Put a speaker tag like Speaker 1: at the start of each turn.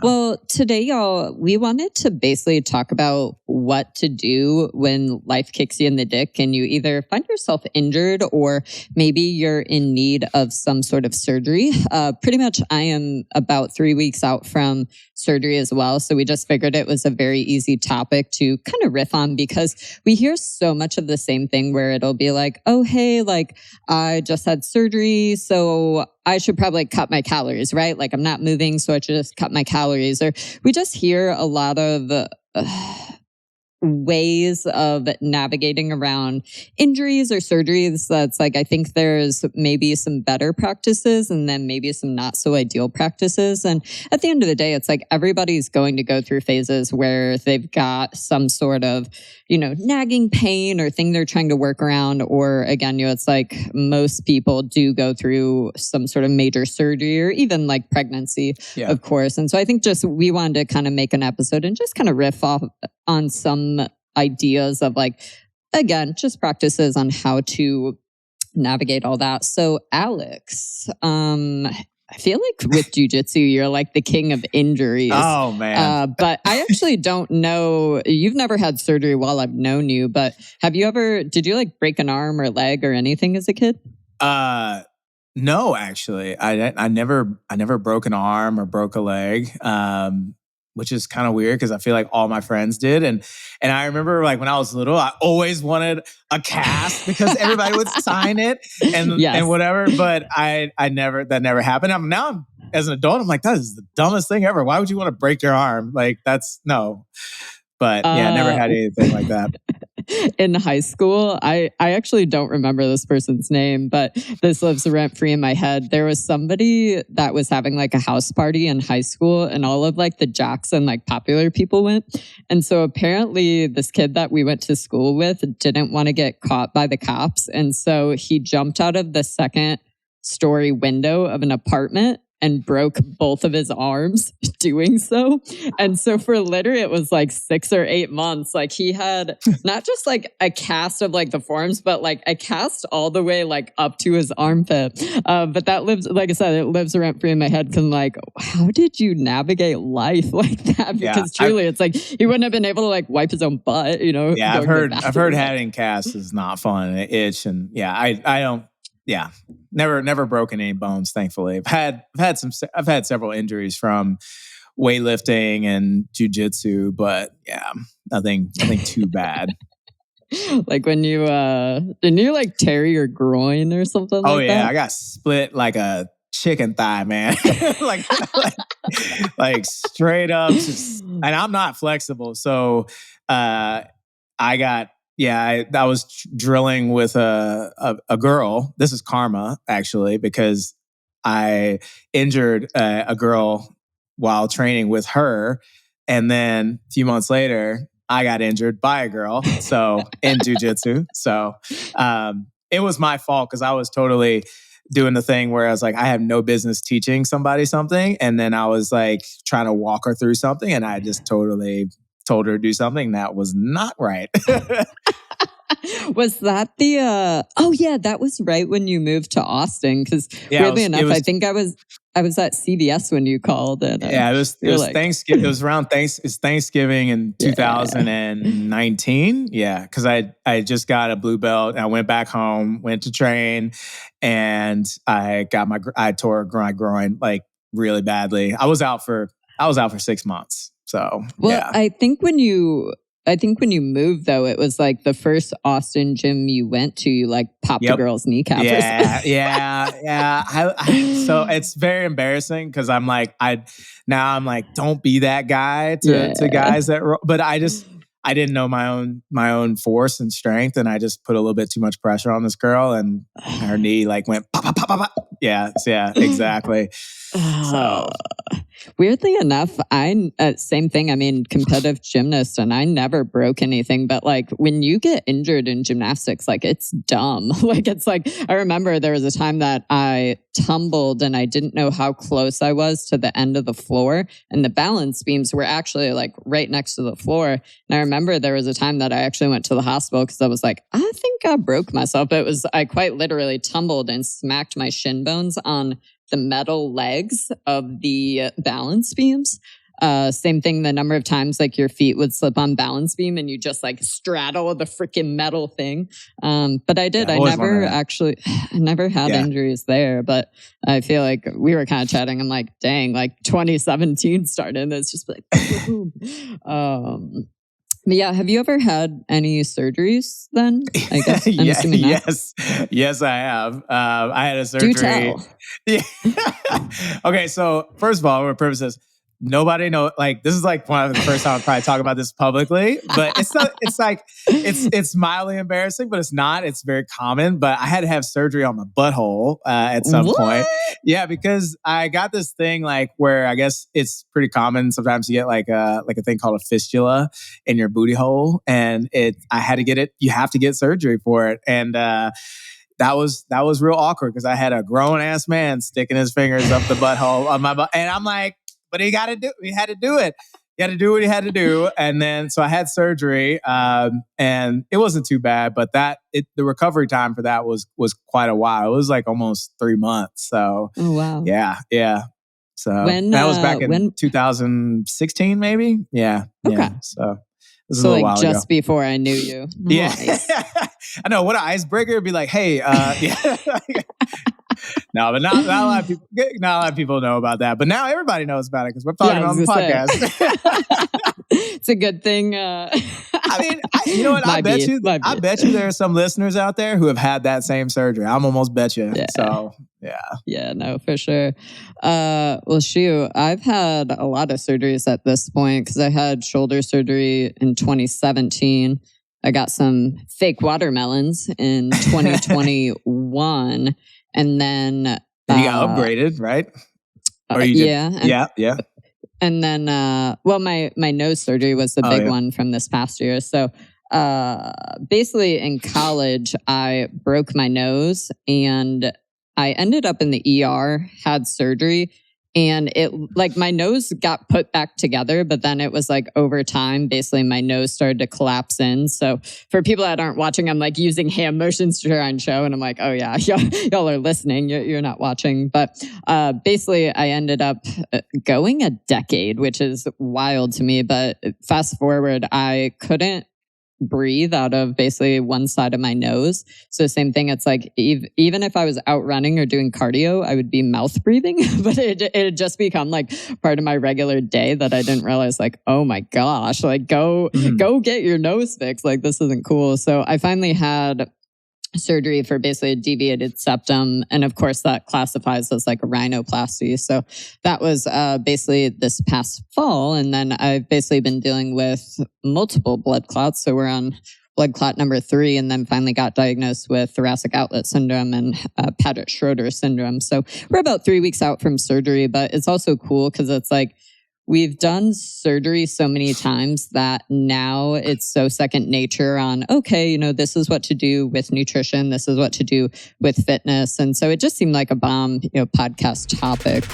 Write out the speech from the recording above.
Speaker 1: Well, today, y'all, we wanted to basically talk about what to do when life kicks you in the dick and you either find yourself injured or maybe you're in need of some sort of surgery. Pretty much, I am about 3 weeks out from surgery as well. So we just figured it was a very easy topic to kind of riff on because we hear so much of the same thing where it'll be like, oh, hey, like I just had surgery, so I should probably cut my calories, right? Like I'm not moving, so I should just cut my calories. Or we just hear a lot of ways of navigating around injuries or surgeries. That's like, I think there's maybe some better practices and then maybe some not so ideal practices. And at the end of the day, it's like everybody's going to go through phases where they've got some sort of, nagging pain or thing they're trying to work around. Or again, it's like most people do go through some sort of major surgery or even like pregnancy, of course. And so I think just we wanted to kind of make an episode and just kind of riff off on some ideas of like, again, just practices on how to navigate all that. So Alex, I feel like with jujitsu, you're like the king of injuries.
Speaker 2: Oh, man.
Speaker 1: But I actually don't know. You've never had surgery while I've known you, but did you like break an arm or leg or anything as a kid?
Speaker 2: No, actually. I never broke an arm or broke a leg. Which is kind of weird because I feel like all my friends did. And I remember like when I was little, I always wanted a cast because everybody would sign it and whatever. But that never happened. Now as an adult, I'm like, that is the dumbest thing ever. Why would you want to break your arm? Like no. But yeah, I never had anything like that.
Speaker 1: In high school, I actually don't remember this person's name, but this lives rent free in my head. There was somebody that was having like a house party in high school and all of like the jocks and like popular people went. And so apparently this kid that we went to school with didn't want to get caught by the cops. And so he jumped out of the second story window of an apartment and broke both of his arms doing so. And so for literally, it was like 6 or 8 months. Like he had not just like a cast of like the forearms, but like a cast all the way like up to his armpit. But that lives, like I said, it lives rent free in my head. Cause I'm like, how did you navigate life like that? Because truly it's like, he wouldn't have been able to like wipe his own butt,
Speaker 2: Yeah, I've heard having casts is not fun. It itch and I don't. Yeah, never broken any bones. Thankfully, I've had several injuries from weightlifting and jujitsu, but yeah, nothing too bad.
Speaker 1: Like when you didn't you like tear your groin or something?
Speaker 2: Oh
Speaker 1: like
Speaker 2: yeah,
Speaker 1: that?
Speaker 2: I got split like a chicken thigh, man. like straight up. And I'm not flexible, so I got. Yeah, I was drilling with a girl. This is karma, actually, because I injured a girl while training with her. And then a few months later, I got injured by a girl. So in jujitsu. So it was my fault because I was totally doing the thing where I was like, I have no business teaching somebody something. And then I was like trying to walk her through something. And I just totally told her to do something that was not right.
Speaker 1: Was that that was right when you moved to Austin? Because weirdly enough, I think I was at CVS when you called. And,
Speaker 2: it was like, Thanksgiving. It was around Thanksgiving in 2019. Yeah, because I just got a blue belt. And I went back home, went to train, and I tore my groin like really badly. I was out for 6 months. So
Speaker 1: I think when you moved, though, it was like the first Austin gym you went to, you like popped a girl's kneecap.
Speaker 2: Yeah. So it's very embarrassing because I'm like, don't be that guy to guys that, but I didn't know my own force and strength, and I just put a little bit too much pressure on this girl, and her knee like went pop, pop, pop, pop, pop. Yeah, exactly. So.
Speaker 1: Weirdly enough, same thing. I mean, competitive gymnast, and I never broke anything. But like when you get injured in gymnastics, like it's dumb. Like it's like I remember there was a time that I tumbled and I didn't know how close I was to the end of the floor, and the balance beams were actually like right next to the floor. And I remember there was a time that I actually went to the hospital because I was like, I think I broke myself. I quite literally tumbled and smacked my shin bones on the metal legs of the balance beams. Same thing, the number of times like your feet would slip on balance beam and you just like straddle the freaking metal thing. But I did.
Speaker 2: Yeah,
Speaker 1: I
Speaker 2: I've always
Speaker 1: never
Speaker 2: wondered that.
Speaker 1: actually, I never had
Speaker 2: Yeah.
Speaker 1: injuries there, but I feel like we were kind of chatting. I'm like, dang, like 2017 started. And it's just like, boom, boom. But yeah, have you ever had any surgeries then? I guess I'm
Speaker 2: Yeah,
Speaker 1: assuming not.
Speaker 2: yes, I have. I had a
Speaker 1: Do
Speaker 2: surgery.
Speaker 1: tell.
Speaker 2: Yeah. Okay, so first of all, for purposes, nobody know. Like, this is like one of the first time I probably talk about this publicly, but it's not. It's like it's mildly embarrassing, but it's not. It's very common. But I had to have surgery on my butthole at some point.
Speaker 1: What?
Speaker 2: Yeah, because I got this thing like where I guess it's pretty common. Sometimes you get like a thing called a fistula in your booty hole, and I had to get it. You have to get surgery for it, and that was real awkward because I had a grown ass man sticking his fingers up the butthole on my butt, and I'm like, but he had to do it. He had to do what he had to do, and then so I had surgery, and it wasn't too bad, but the recovery time for that was quite a while. It was like almost 3 months. So
Speaker 1: Oh wow.
Speaker 2: yeah. So
Speaker 1: When
Speaker 2: that was back in
Speaker 1: when
Speaker 2: 2016, maybe. Yeah.
Speaker 1: okay.
Speaker 2: So this is
Speaker 1: So
Speaker 2: a little
Speaker 1: like
Speaker 2: while
Speaker 1: just
Speaker 2: ago.
Speaker 1: before I knew you. Nice.
Speaker 2: Yeah. I know, what an icebreaker. It'd be like, hey, yeah. No, but not a lot of people know about that. But now everybody knows about it because we're talking
Speaker 1: Yeah, I
Speaker 2: on the
Speaker 1: was gonna say.
Speaker 2: podcast.
Speaker 1: It's a good thing.
Speaker 2: I mean, you know what? I bet you there are some listeners out there who have had that same surgery. I'm almost bet you.
Speaker 1: Yeah.
Speaker 2: So yeah.
Speaker 1: Yeah, no, for sure. Well, shoot, I've had a lot of surgeries at this point because I had shoulder surgery in 2017. I got some fake watermelons in 2021. And then
Speaker 2: And you got upgraded, right? Or you did?
Speaker 1: yeah.
Speaker 2: Yeah.
Speaker 1: And then, well, my nose surgery was the big one from this past year. So basically in college, I broke my nose and I ended up in the ER, had surgery, and it like my nose got put back together, but then it was like over time, basically my nose started to collapse in. So for people that aren't watching, I'm like using hand motions to try and show. And I'm like, oh yeah, y'all are listening. You're not watching. But basically I ended up going a decade, which is wild to me. But fast forward, I couldn't breathe out of basically one side of my nose. So same thing. It's like even if I was out running or doing cardio, I would be mouth breathing, but it had just become like part of my regular day that I didn't realize like, oh my gosh, like go get your nose fixed. Like this isn't cool. So I finally had surgery for basically a deviated septum. And of course that classifies as like a rhinoplasty. So that was basically this past fall. And then I've basically been dealing with multiple blood clots. So we're on blood clot number 3, and then finally got diagnosed with thoracic outlet syndrome and Paget-Schroeder syndrome. So we're about 3 weeks out from surgery, but it's also cool because it's like, we've done surgery so many times that now it's so second nature on, okay, you know, this is what to do with nutrition. This is what to do with fitness. And so it just seemed like a bomb, podcast topic.